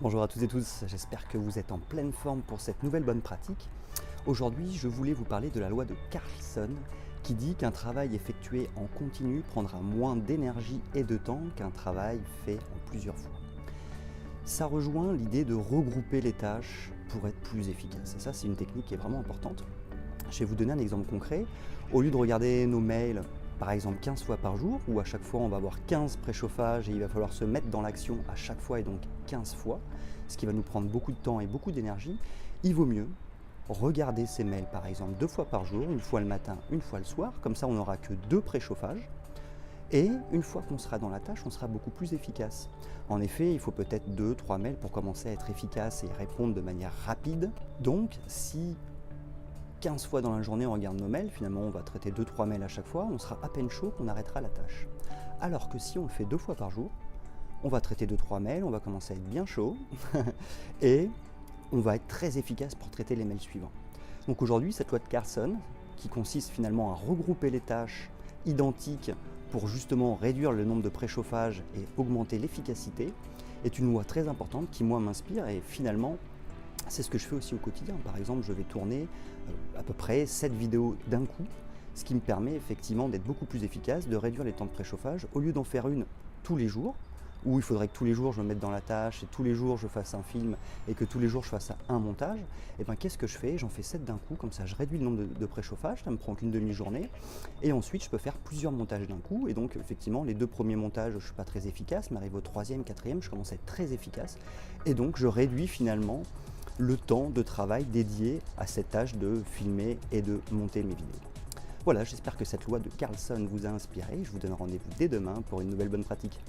Bonjour à toutes et tous, j'espère que vous êtes en pleine forme pour cette nouvelle bonne pratique. Aujourd'hui, je voulais vous parler de la loi de Carlson qui dit qu'un travail effectué en continu prendra moins d'énergie et de temps qu'un travail fait en plusieurs fois. Ça rejoint l'idée de regrouper les tâches pour être plus efficace. Et ça, c'est une technique qui est vraiment importante. Je vais vous donner un exemple concret. Au lieu de regarder nos mails, par exemple 15 fois par jour, où à chaque fois on va avoir 15 préchauffages et il va falloir se mettre dans l'action à chaque fois et donc 15 fois, ce qui va nous prendre beaucoup de temps et beaucoup d'énergie, il vaut mieux regarder ces mails par exemple 2 fois par jour, une fois le matin, une fois le soir, comme ça on n'aura que 2 préchauffages. Et une fois qu'on sera dans la tâche, on sera beaucoup plus efficace. En effet, il faut peut-être 2, 3 mails pour commencer à être efficace et répondre de manière rapide. Donc, si 15 fois dans la journée on regarde nos mails, finalement on va traiter 2, 3 mails à chaque fois, on sera à peine chaud qu'on arrêtera la tâche. Alors que si on le fait 2 fois par jour, on va traiter 2, 3 mails, on va commencer à être bien chaud et on va être très efficace pour traiter les mails suivants. Donc aujourd'hui, cette loi de Carlson, qui consiste finalement à regrouper les tâches identiques pour justement réduire le nombre de préchauffages et augmenter l'efficacité, est une loi très importante qui moi m'inspire et finalement c'est ce que je fais aussi au quotidien. Par exemple, je vais tourner à peu près 7 vidéos d'un coup, ce qui me permet effectivement d'être beaucoup plus efficace, de réduire les temps de préchauffage, au lieu d'en faire une tous les jours, où il faudrait que tous les jours je me mette dans la tâche et tous les jours je fasse un film et que tous les jours je fasse un montage. Et bien qu'est-ce que je fais? J'en fais 7 d'un coup, comme ça je réduis le nombre de préchauffages, ça me prend qu'une demi-journée. Et ensuite je peux faire plusieurs montages d'un coup. Et donc effectivement les 2 premiers montages je ne suis pas très efficace, mais arrive au troisième, quatrième, je commence à être très efficace. Et donc je réduis finalement le temps de travail dédié à cette tâche de filmer et de monter mes vidéos. Voilà, j'espère que cette loi de Carlson vous a inspiré. Je vous donne rendez-vous dès demain pour une nouvelle bonne pratique.